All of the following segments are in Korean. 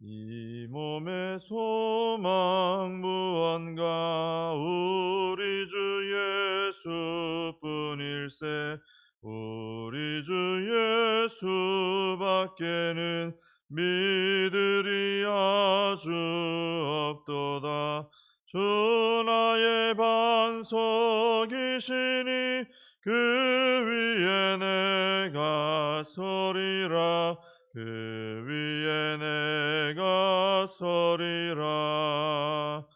이 몸의 소망 무언가 우리 주 예수뿐일세. 우리 주 예수밖에는 믿으리 아주 없도다. 주 나의 반석이시니 그 위에 내가 서리라. 그 위에 내가 서리라.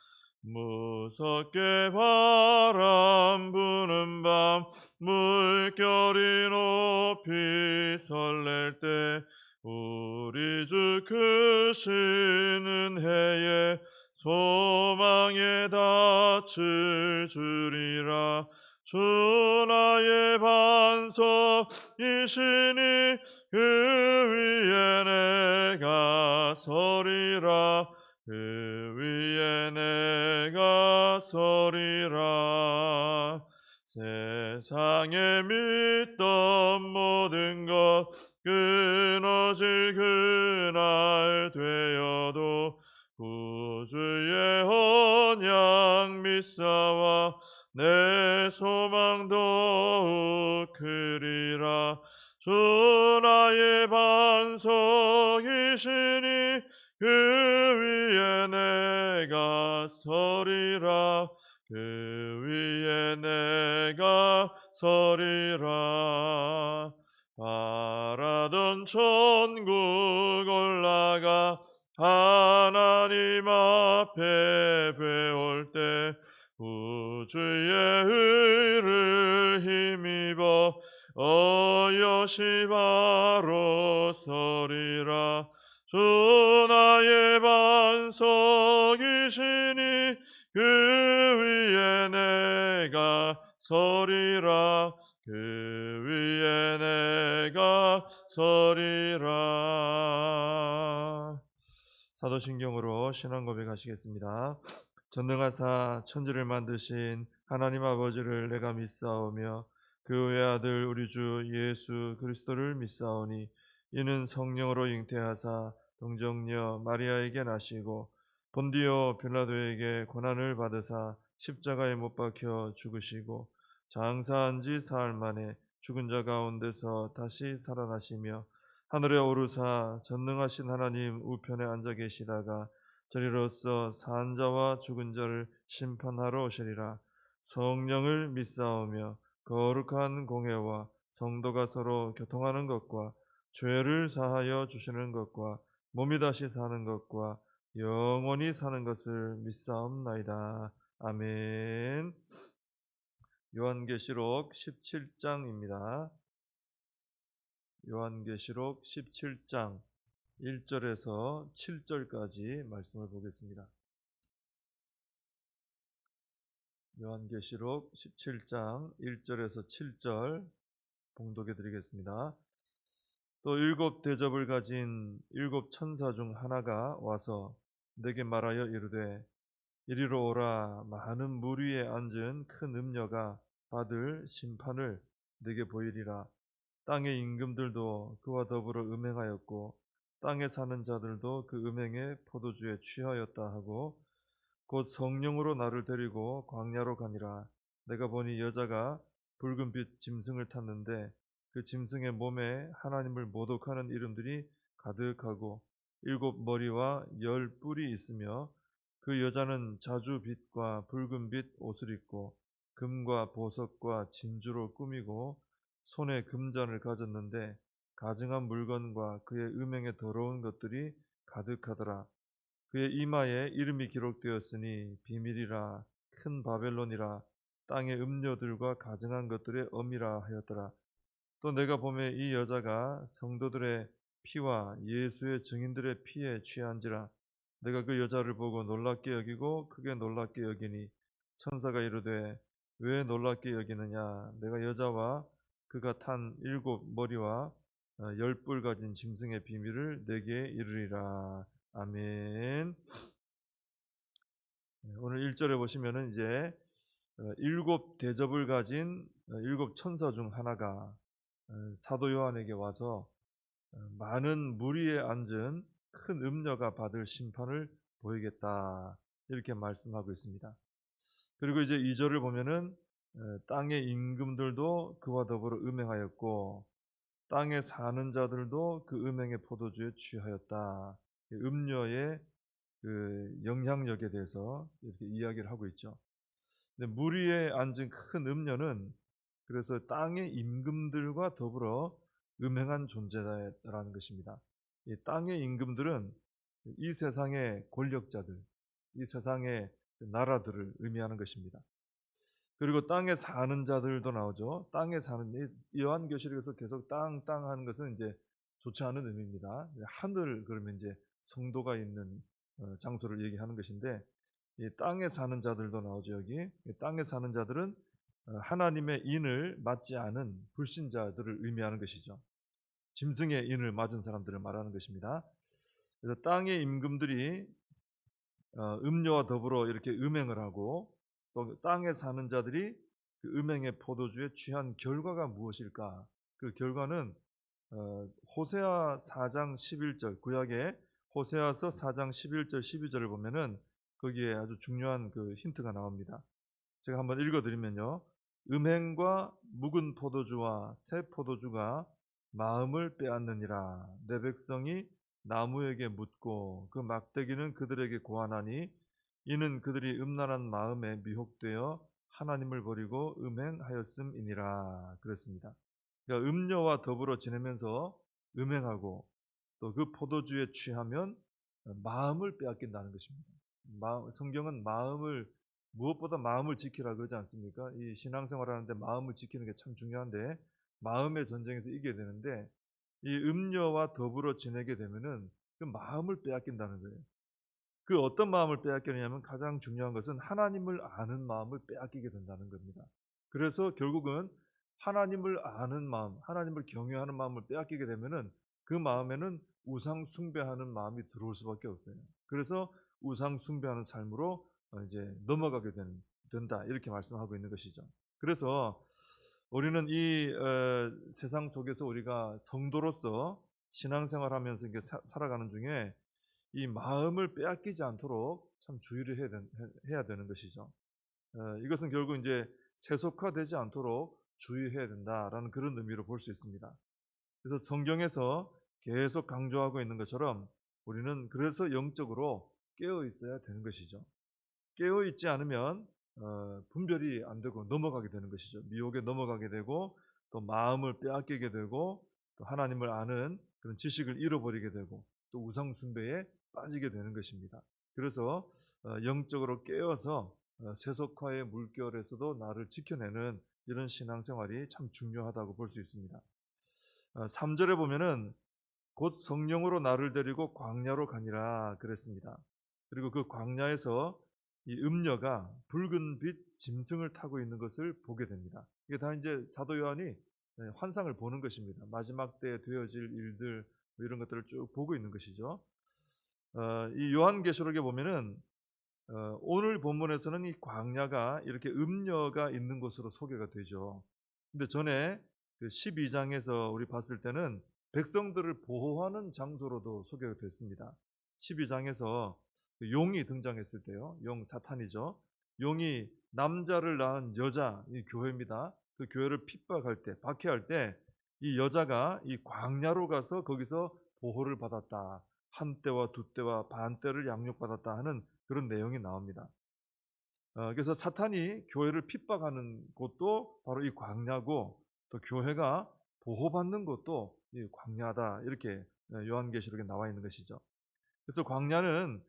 무섭게 바람 부는 밤 물결이 높이 설렐 때 우리 주 크신 은혜에 소망에 닿을 줄이라. 주 나의 반석이시니 그 위에 내가 서리라. 그 위에 내가 서리라. 세상에 믿던 모든 것 끊어질 그날 되어도 구주의 언약 믿사와 내 소망 더욱 크리라. 주 나의 반석이시니 그 위에 내가 서리라. 그 위에 내가 서리라. 바라던 천국 올라가 하나님 앞에 배울 때 구주의 의를 힘입어 어여시 바로 서리라. 주 나의 반석이시니 그 위에 내가 서리라. 그 위에 내가 서리라. 사도신경으로 신앙 고백하시겠습니다. 전능하사 천지를 만드신 하나님 아버지를 내가 믿사오며 그 외아들 우리 주 예수 그리스도를 믿사오니 이는 성령으로 잉태하사 동정녀 마리아에게 나시고 본디오 빌라도에게 고난을 받으사 십자가에 못 박혀 죽으시고 장사한 지 사흘 만에 죽은 자 가운데서 다시 살아나시며 하늘에 오르사 전능하신 하나님 우편에 앉아 계시다가 저리로서 산 자와 죽은 자를 심판하러 오시리라. 성령을 믿사오며 거룩한 공회와 성도가 서로 교통하는 것과 죄를 사하여 주시는 것과 몸이 다시 사는 것과 영원히 사는 것을 믿사옵나이다. 아멘. 요한계시록 17장입니다. 요한계시록 17장 1절에서 7절까지 말씀을 보겠습니다. 요한계시록 17장 1절에서 7절 봉독해 드리겠습니다. 또 일곱 대접을 가진 일곱 천사 중 하나가 와서 내게 말하여 이르되 이리로 오라. 많은 물 위에 앉은 큰 음녀가 받을 심판을 내게 보이리라. 땅의 임금들도 그와 더불어 음행하였고 땅에 사는 자들도 그 음행에 포도주에 취하였다 하고 곧 성령으로 나를 데리고 광야로 가니라. 내가 보니 여자가 붉은빛 짐승을 탔는데 그 짐승의 몸에 하나님을 모독하는 이름들이 가득하고 일곱 머리와 열 뿔이 있으며 그 여자는 자주빛과 붉은빛 옷을 입고 금과 보석과 진주로 꾸미고 손에 금잔을 가졌는데 가증한 물건과 그의 음행에 더러운 것들이 가득하더라. 그의 이마에 이름이 기록되었으니 비밀이라 큰 바벨론이라 땅의 음료들과 가증한 것들의 엄이라 하였더라. 또 내가 보매 이 여자가 성도들의 피와 예수의 증인들의 피에 취한지라. 내가 그 여자를 보고 놀랍게 여기고 크게 놀랍게 여기니 천사가 이르되 왜 놀랍게 여기느냐. 내가 여자와 그가 탄 일곱 머리와 열 뿔 가진 짐승의 비밀을 내게 이르리라. 아멘. 오늘 1절에 보시면은 이제 일곱 대접을 가진 일곱 천사 중 하나가 사도 요한에게 와서 많은 무리에 앉은 큰 음녀가 받을 심판을 보이겠다. 이렇게 말씀하고 있습니다. 그리고 이제 2절을 보면은 땅의 임금들도 그와 더불어 음행하였고 땅에 사는 자들도 그 음행의 포도주에 취하였다. 음녀의 그 영향력에 대해서 이렇게 이야기를 하고 있죠. 근데 물 위에 앉은 큰 음녀는 그래서 땅의 임금들과 더불어 음행한 존재라는 것입니다. 이 땅의 임금들은 이 세상의 권력자들, 이 세상의 나라들을 의미하는 것입니다. 그리고 땅에 사는 자들도 나오죠. 땅에 사는 요한계시록에서 계속 땅 하는 것은 이제 좋지 않은 의미입니다. 하늘 그러면 이제 성도가 있는 장소를 얘기하는 것인데 이 땅에 사는 자들도 나오죠. 여기 이 땅에 사는 자들은 하나님의 인을 맞지 않은 불신자들을 의미하는 것이죠. 짐승의 인을 맞은 사람들을 말하는 것입니다. 그래서 땅의 임금들이 음료와 더불어 이렇게 음행을 하고 또 땅에 사는 자들이 그 음행의 포도주에 취한 결과가 무엇일까? 그 결과는 호세아 4장 11절 구약의 호세아서 4장 11절 12절을 보면은 거기에 아주 중요한 그 힌트가 나옵니다. 제가 한번 읽어드리면요. 음행과 묵은 포도주와 새 포도주가 마음을 빼앗느니라. 내 백성이 나무에게 묻고 그 막대기는 그들에게 고하나니 이는 그들이 음란한 마음에 미혹되어 하나님을 버리고 음행하였음이니라. 그랬습니다. 그러니까 음녀와 더불어 지내면서 음행하고 또 그 포도주에 취하면 마음을 빼앗긴다는 것입니다. 성경은 마음을 무엇보다 마음을 지키라 그러지 않습니까? 이 신앙생활하는데 마음을 지키는 게 참 중요한데 마음의 전쟁에서 이겨야 되는데 이 음녀와 더불어 지내게 되면은 그 마음을 빼앗긴다는 거예요. 그 어떤 마음을 빼앗기냐면 가장 중요한 것은 하나님을 아는 마음을 빼앗기게 된다는 겁니다. 그래서 결국은 하나님을 아는 마음, 하나님을 경외하는 마음을 빼앗기게 되면은 그 마음에는 우상 숭배하는 마음이 들어올 수밖에 없어요. 그래서 우상 숭배하는 삶으로 이제 넘어가게 된다 이렇게 말씀하고 있는 것이죠. 그래서 우리는 이 세상 속에서 우리가 성도로서 신앙생활하면서 이게 살아가는 중에 이 마음을 빼앗기지 않도록 참 주의를 해야 되는 것이죠. 이것은 결국 이제 세속화되지 않도록 주의해야 된다라는 그런 의미로 볼 수 있습니다. 그래서 성경에서 계속 강조하고 있는 것처럼 우리는 그래서 영적으로 깨어 있어야 되는 것이죠. 깨어 있지 않으면 분별이 안 되고 넘어가게 되는 것이죠. 미혹에 넘어가게 되고 또 마음을 빼앗기게 되고 또 하나님을 아는 그런 지식을 잃어버리게 되고 또 우상 숭배에 빠지게 되는 것입니다. 그래서 영적으로 깨어서 세속화의 물결에서도 나를 지켜내는 이런 신앙생활이 참 중요하다고 볼 수 있습니다. 3절에 보면은 곧 성령으로 나를 데리고 광야로 가니라 그랬습니다. 그리고 그 광야에서 이 음녀가 붉은 빛 짐승을 타고 있는 것을 보게 됩니다. 이게 다 이제 사도 요한이 환상을 보는 것입니다. 마지막 때에 되어질 일들 이런 것들을 쭉 보고 있는 것이죠. 이 요한계시록에 보면은 오늘 본문에서는 이 광야가 이렇게 음녀가 있는 곳으로 소개가 되죠. 근데 전에 그 12장에서 우리 봤을 때는 백성들을 보호하는 장소로도 소개가 됐습니다. 12장에서 용이 등장했을 때요. 용 사탄이죠. 용이 남자를 낳은 여자, 이 교회입니다. 그 교회를 핍박할 때, 박해할 때 이 여자가 이 광야로 가서 거기서 보호를 받았다. 한 때와 두 때와 반 때를 양육받았다 하는 그런 내용이 나옵니다. 그래서 사탄이 교회를 핍박하는 곳도 바로 이 광야고 또 교회가 보호받는 곳도 이 광야다 이렇게 요한계시록에 나와 있는 것이죠. 그래서 광야는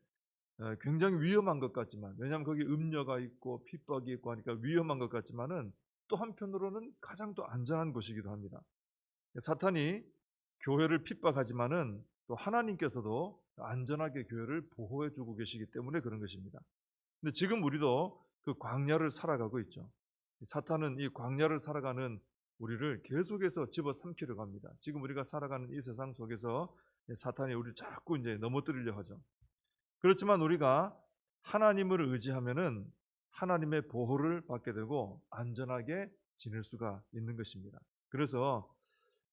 굉장히 위험한 것 같지만 왜냐하면 거기 음녀가 있고 핍박이 있고 하니까 위험한 것 같지만은 또 한편으로는 가장 또 안전한 곳이기도 합니다. 사탄이 교회를 핍박하지만은 또 하나님께서도 안전하게 교회를 보호해 주고 계시기 때문에 그런 것입니다. 근데 지금 우리도 그 광야를 살아가고 있죠. 사탄은 이 광야를 살아가는 우리를 계속해서 집어삼키려고 합니다. 지금 우리가 살아가는 이 세상 속에서 사탄이 우리를 자꾸 이제 넘어뜨리려 하죠. 그렇지만 우리가 하나님을 의지하면은 하나님의 보호를 받게 되고 안전하게 지낼 수가 있는 것입니다. 그래서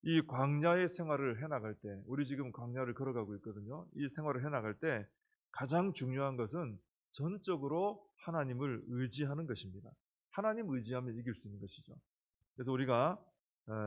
이 광야의 생활을 해나갈 때, 우리 지금 광야를 걸어가고 있거든요. 이 생활을 해나갈 때 가장 중요한 것은 전적으로 하나님을 의지하는 것입니다. 하나님 의지하면 이길 수 있는 것이죠. 그래서 우리가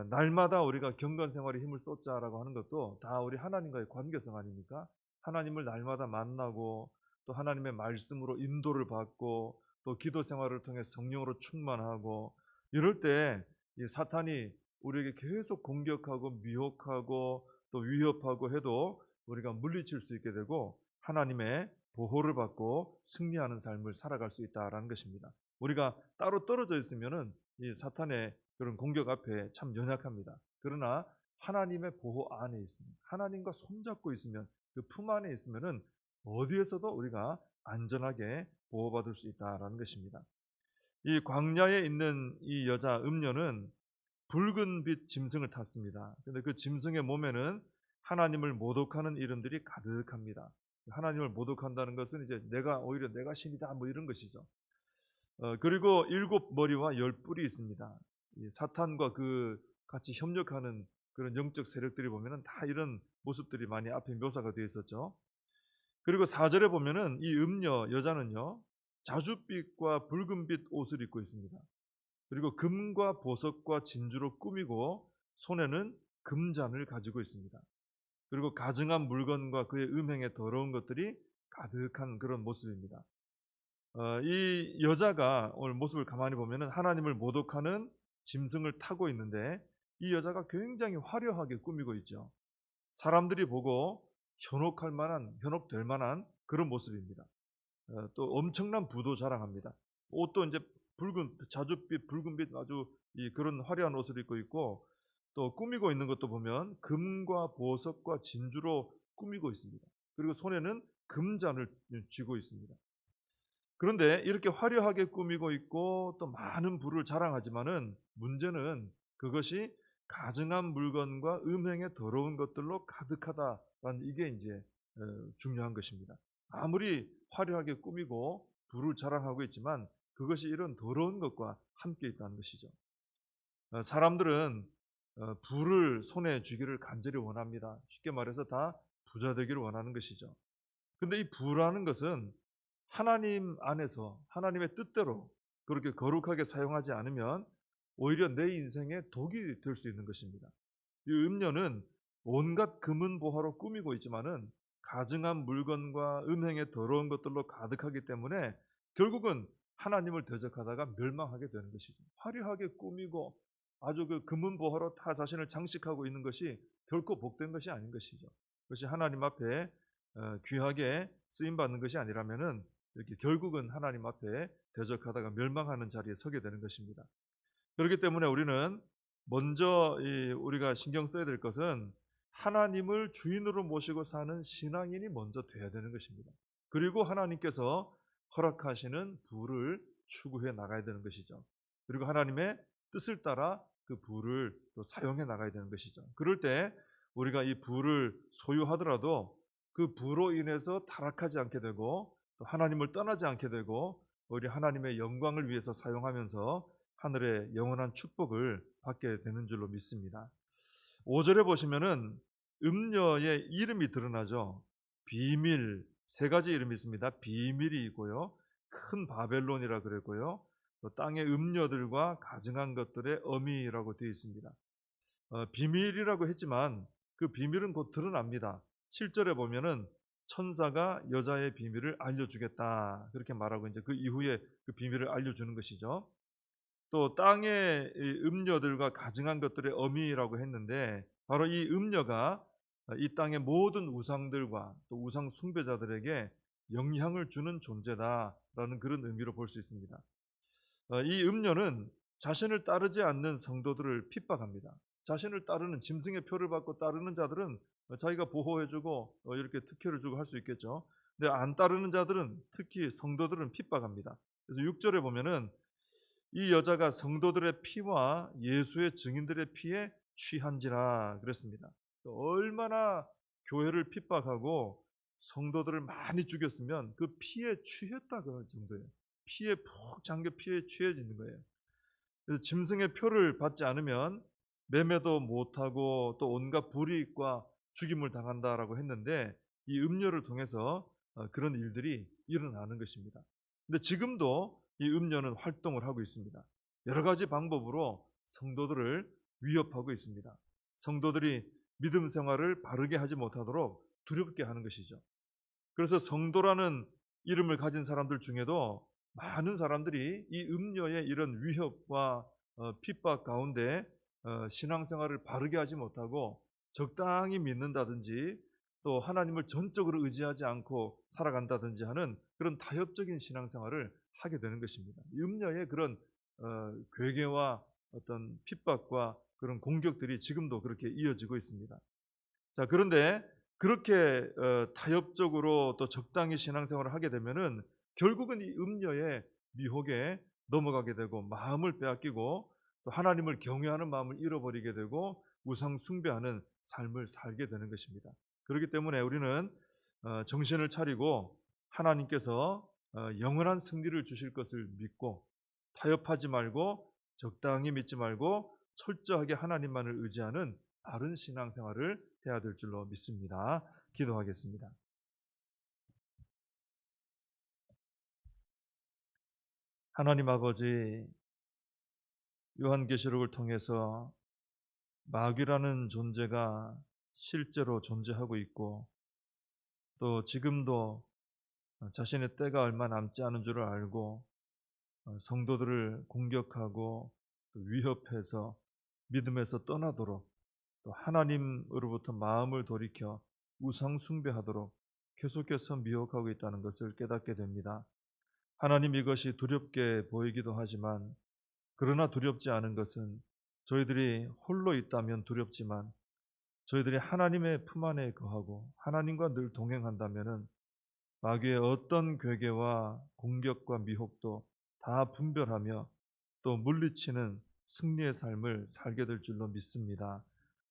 날마다 우리가 경건 생활에 힘을 쏟자라고 하는 것도 다 우리 하나님과의 관계성 아닙니까? 하나님을 날마다 만나고 또 하나님의 말씀으로 인도를 받고 또 기도 생활을 통해 성령으로 충만하고, 이럴 때 이 사탄이 우리에게 계속 공격하고 미혹하고 또 위협하고 해도 우리가 물리칠 수 있게 되고 하나님의 보호를 받고 승리하는 삶을 살아갈 수 있다라는 것입니다. 우리가 따로 떨어져 있으면은 이 사탄의 그런 공격 앞에 참 연약합니다. 그러나 하나님의 보호 안에 있으면, 하나님과 손잡고 있으면, 그 품 안에 있으면은 어디에서도 우리가 안전하게 보호받을 수 있다라는 것입니다. 이 광야에 있는 이 여자 음녀는 붉은빛 짐승을 탔습니다. 근데 그 짐승의 몸에는 하나님을 모독하는 이름들이 가득합니다. 하나님을 모독한다는 것은 이제 오히려 내가 신이다 뭐 이런 것이죠. 그리고 7머리와 10뿔이 있습니다. 이 사탄과 그 같이 협력하는 그런 영적 세력들이 보면은 다 이런 모습들이 많이 앞에 묘사가 되어 있었죠. 그리고 4절에 보면은 이 음녀 여자는요, 자줏빛과 붉은빛 옷을 입고 있습니다. 그리고 금과 보석과 진주로 꾸미고 손에는 금잔을 가지고 있습니다. 그리고 가증한 물건과 그의 음행에 더러운 것들이 가득한 그런 모습입니다. 이 여자가 오늘 모습을 가만히 보면은 하나님을 모독하는 짐승을 타고 있는데, 이 여자가 굉장히 화려하게 꾸미고 있죠. 사람들이 보고 현혹될 만한 그런 모습입니다. 또 엄청난 부도 자랑합니다. 옷도 이제 자줏빛, 붉은빛 아주 그런 화려한 옷을 입고 있고, 또 꾸미고 있는 것도 보면 금과 보석과 진주로 꾸미고 있습니다. 그리고 손에는 금잔을 쥐고 있습니다. 그런데 이렇게 화려하게 꾸미고 있고 또 많은 부를 자랑하지만은 문제는 그것이 가증한 물건과 음행에 더러운 것들로 가득하다라는 이게 이제 중요한 것입니다. 아무리 화려하게 꾸미고 부를 자랑하고 있지만 그것이 이런 더러운 것과 함께 있다는 것이죠. 사람들은 부를 손에 쥐기를 간절히 원합니다. 쉽게 말해서 다 부자 되기를 원하는 것이죠. 근데 이 부라는 것은 하나님 안에서 하나님의 뜻대로 그렇게 거룩하게 사용하지 않으면 오히려 내 인생에 독이 될 수 있는 것입니다. 이 음료는 온갖 금은 보화로 꾸미고 있지만은 가증한 물건과 음행의 더러운 것들로 가득하기 때문에 결국은 하나님을 대적하다가 멸망하게 되는 것이죠. 화려하게 꾸미고 아주 그 금은 보화로 다 자신을 장식하고 있는 것이 결코 복된 것이 아닌 것이죠. 그것이 하나님 앞에 귀하게 쓰임 받는 것이 아니라면은 이렇게 결국은 하나님 앞에 대적하다가 멸망하는 자리에 서게 되는 것입니다. 그렇기 때문에 우리는 먼저 우리가 신경 써야 될 것은 하나님을 주인으로 모시고 사는 신앙인이 먼저 돼야 되는 것입니다. 그리고 하나님께서 허락하시는 부를 추구해 나가야 되는 것이죠. 그리고 하나님의 뜻을 따라 그 부를 또 사용해 나가야 되는 것이죠. 그럴 때 우리가 이 부를 소유하더라도 그 부로 인해서 타락하지 않게 되고 또 하나님을 떠나지 않게 되고 오히려 하나님의 영광을 위해서 사용하면서 하늘의 영원한 축복을 받게 되는 줄로 믿습니다. 5절에 보시면은 음녀의 이름이 드러나죠. 비밀, 세 가지 이름이 있습니다. 비밀이고요, 큰 바벨론이라 그랬고요, 또 땅의 음녀들과 가증한 것들의 어미라고 되어 있습니다. 비밀이라고 했지만 그 비밀은 곧 드러납니다. 7절에 보면은 천사가 여자의 비밀을 알려주겠다 그렇게 말하고 이제 그 이후에 그 비밀을 알려주는 것이죠. 또 땅의 음녀들과 가증한 것들의 어미라고 했는데 바로 이 음녀가 이 땅의 모든 우상들과 또 우상 숭배자들에게 영향을 주는 존재다라는 그런 의미로 볼 수 있습니다. 이 음녀는 자신을 따르지 않는 성도들을 핍박합니다. 자신을 따르는 짐승의 표를 받고 따르는 자들은 자기가 보호해주고 이렇게 특혜를 주고 할 수 있겠죠. 근데 안 따르는 자들은 특히 성도들은 핍박합니다. 그래서 6절에 보면은 이 여자가 성도들의 피와 예수의 증인들의 피에 취한지라 그랬습니다. 얼마나 교회를 핍박하고 성도들을 많이 죽였으면 그 피에 취했다 그 정도예요. 피에 푹 잠겨 피에 취해지는 거예요. 그래서 짐승의 표를 받지 않으면 매매도 못하고 또 온갖 불이익과 죽임을 당한다라고 했는데 이 음료를 통해서 그런 일들이 일어나는 것입니다. 근데 지금도 이 음료는 활동을 하고 있습니다. 여러 가지 방법으로 성도들을 위협하고 있습니다. 성도들이 믿음 생활을 바르게 하지 못하도록 두렵게 하는 것이죠. 그래서 성도라는 이름을 가진 사람들 중에도 많은 사람들이 이 음료의 이런 위협과 핍박 가운데 신앙생활을 바르게 하지 못하고 적당히 믿는다든지 또 하나님을 전적으로 의지하지 않고 살아간다든지 하는 그런 타협적인 신앙생활을 하게 되는 것입니다. 이 음료의 그런 괴계와 어떤 핍박과 그런 공격들이 지금도 그렇게 이어지고 있습니다. 자, 그런데 그렇게 타협적으로 또 적당히 신앙생활을 하게 되면은 결국은 이 음녀의 미혹에 넘어가게 되고 마음을 빼앗기고 또 하나님을 경외하는 마음을 잃어버리게 되고 우상 숭배하는 삶을 살게 되는 것입니다. 그렇기 때문에 우리는 정신을 차리고 하나님께서 영원한 승리를 주실 것을 믿고 타협하지 말고 적당히 믿지 말고 철저하게 하나님만을 의지하는 바른 신앙생활을 해야 될 줄로 믿습니다. 기도하겠습니다. 하나님 아버지, 요한계시록을 통해서 마귀라는 존재가 실제로 존재하고 있고 또 지금도 자신의 때가 얼마 남지 않은 줄을 알고 성도들을 공격하고 위협해서 믿음에서 떠나도록 또 하나님으로부터 마음을 돌이켜 우상 숭배하도록 계속해서 미혹하고 있다는 것을 깨닫게 됩니다. 하나님, 이것이 두렵게 보이기도 하지만 그러나 두렵지 않은 것은 저희들이 홀로 있다면 두렵지만 저희들이 하나님의 품 안에 거하고 하나님과 늘 동행한다면은 마귀의 어떤 괴계와 공격과 미혹도 다 분별하며 또 물리치는 승리의 삶을 살게 될 줄로 믿습니다.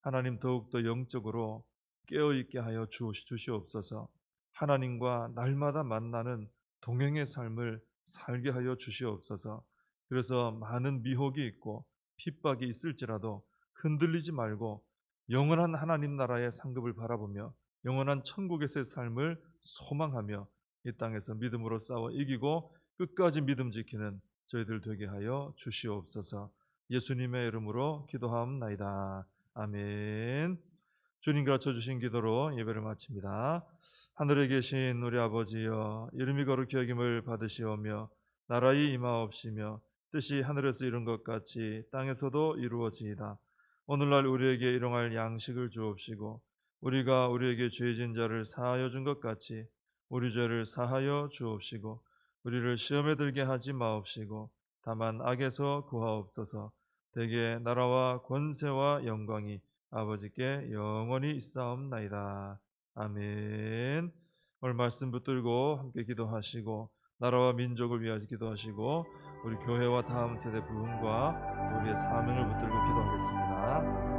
하나님, 더욱더 영적으로 깨어있게 하여 주시옵소서. 하나님과 날마다 만나는 동행의 삶을 살게 하여 주시옵소서. 그래서 많은 미혹이 있고 핍박이 있을지라도 흔들리지 말고 영원한 하나님 나라의 상급을 바라보며 영원한 천국에서의 삶을 소망하며 이 땅에서 믿음으로 싸워 이기고 끝까지 믿음 지키는 저희들 되게 하여 주시옵소서. 예수님의 이름으로 기도하옵나이다. 아멘. 주님 가르쳐 주신 기도로 예배를 마칩니다. 하늘에 계신 우리 아버지여, 이름이 거룩히 여김을 받으시오며 나라의 임하옵시며 뜻이 하늘에서 이룬 것 같이 땅에서도 이루어지이다. 오늘날 우리에게 일용할 양식을 주옵시고 우리가 우리에게 죄진 자를 사하여 준 것 같이 우리 죄를 사하여 주옵시고 우리를 시험에 들게 하지 마옵시고 다만 악에서 구하옵소서. 대개 나라와 권세와 영광이 아버지께 영원히 있사옵나이다. 아멘. 오늘 말씀 붙들고 함께 기도하시고 나라와 민족을 위하여 기도하시고 우리 교회와 다음 세대 부흥과 우리의 사명을 붙들고 기도하겠습니다.